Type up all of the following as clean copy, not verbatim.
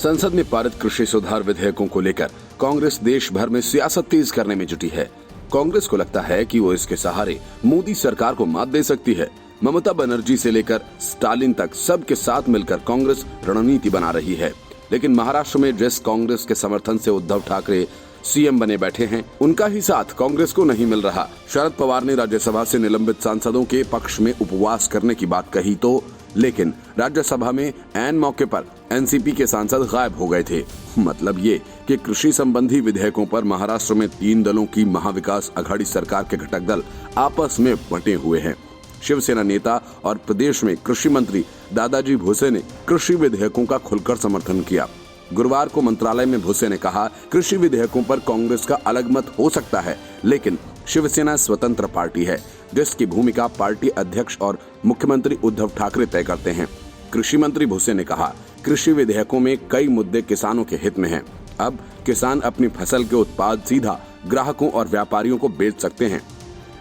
संसद में पारित कृषि सुधार विधेयकों को लेकर कांग्रेस देश भर में सियासत तेज करने में जुटी है। कांग्रेस को लगता है कि वो इसके सहारे मोदी सरकार को मात दे सकती है। ममता बनर्जी से लेकर स्टालिन तक सबके साथ मिलकर कांग्रेस रणनीति बना रही है। लेकिन महाराष्ट्र में जिस कांग्रेस के समर्थन से उद्धव ठाकरे सीएम बने बैठे हैं, उनका ही साथ कांग्रेस को नहीं मिल रहा। शरद पवार ने राज्यसभा से निलंबित सांसदों के पक्ष में उपवास करने की बात कही तो, लेकिन राज्यसभा में ऐन मौके पर एनसीपी के सांसद गायब हो गए थे। मतलब ये कि कृषि संबंधी विधेयकों पर महाराष्ट्र में 3 दलों की महाविकास अघाड़ी सरकार के घटक दल आपस में बंटे हुए हैं। शिवसेना नेता और प्रदेश में कृषि मंत्री दादाजी भुसे ने कृषि विधेयकों का खुलकर समर्थन किया। गुरुवार को मंत्रालय में भुसे ने कहा, कृषि विधेयकों पर कांग्रेस का अलग मत हो सकता है, लेकिन शिवसेना स्वतंत्र पार्टी है जिसकी भूमिका पार्टी अध्यक्ष और मुख्यमंत्री उद्धव ठाकरे तय करते हैं। कृषि मंत्री भुसे ने कहा, कृषि विधेयकों में कई मुद्दे किसानों के हित में हैं। अब किसान अपनी फसल के उत्पाद सीधा ग्राहकों और व्यापारियों को बेच सकते हैं,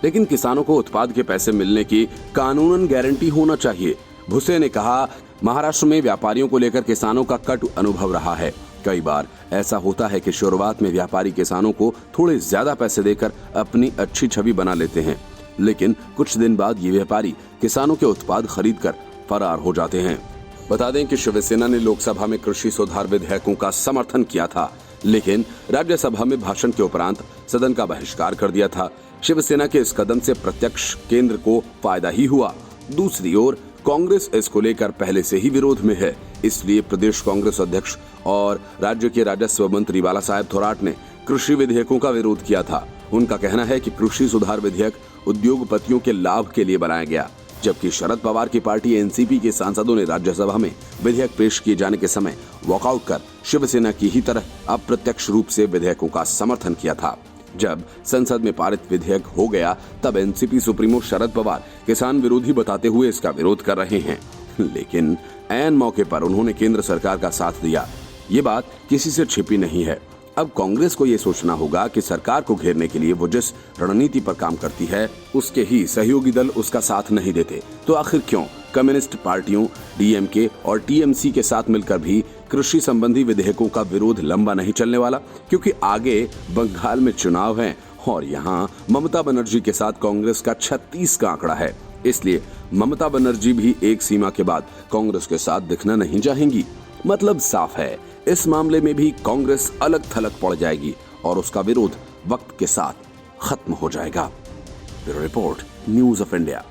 लेकिन किसानों को उत्पाद के पैसे मिलने की कानूनन गारंटी होना चाहिए। भुसे ने कहा, महाराष्ट्र में व्यापारियों को लेकर किसानों का कटु अनुभव रहा है। कई बार ऐसा होता है कि शुरुआत में व्यापारी किसानों को थोड़े ज्यादा पैसे देकर अपनी अच्छी छवि बना लेते हैं, लेकिन कुछ दिन बाद ये व्यापारी किसानों के उत्पाद खरीदकर फरार हो जाते हैं। बता दें कि शिवसेना ने लोकसभा में कृषि सुधार विधेयकों का समर्थन किया था, लेकिन राज्यसभा में भाषण के उपरांत सदन का बहिष्कार कर दिया था। शिवसेना के इस कदम से प्रत्यक्ष केंद्र को फायदा ही हुआ। दूसरी ओर कांग्रेस इसको लेकर पहले से ही विरोध में है। इसलिए प्रदेश कांग्रेस अध्यक्ष और राज्य के राजस्व मंत्री बाला साहेब थोराट ने कृषि विधेयकों का विरोध किया था। उनका कहना है कि कृषि सुधार विधेयक उद्योगपतियों के लाभ के लिए बनाया गया, जबकि शरद पवार की पार्टी एनसीपी के सांसदों ने राज्यसभा में विधेयक पेश किए जाने के समय वॉकआउट कर शिवसेना की ही तरह अप्रत्यक्ष रूप से विधेयकों का समर्थन किया था। जब संसद में पारित विधेयक हो गया, तब एनसीपी सुप्रीमो शरद पवार किसान विरोधी बताते हुए इसका विरोध कर रहे हैं, लेकिन ऐन मौके पर उन्होंने केंद्र सरकार का साथ दिया। ये बात किसी से छिपी नहीं है। अब कांग्रेस को ये सोचना होगा कि सरकार को घेरने के लिए वो जिस रणनीति पर काम करती है, उसके ही सहयोगी दल उसका साथ नहीं देते, तो आखिर क्यों कम्युनिस्ट पार्टियों डीएमके और टीएमसी के साथ मिलकर भी कृषि संबंधी विधेयकों का विरोध लंबा नहीं चलने वाला, क्योंकि आगे बंगाल में चुनाव है और यहाँ ममता बनर्जी के साथ कांग्रेस का 36 का आंकड़ा है। इसलिए ममता बनर्जी भी एक सीमा के बाद कांग्रेस के साथ दिखना नहीं चाहेंगी। मतलब साफ है, इस मामले में भी कांग्रेस अलग थलग पड़ जाएगी और उसका विरोध वक्त के साथ खत्म हो जाएगा। Bureau report, news of India.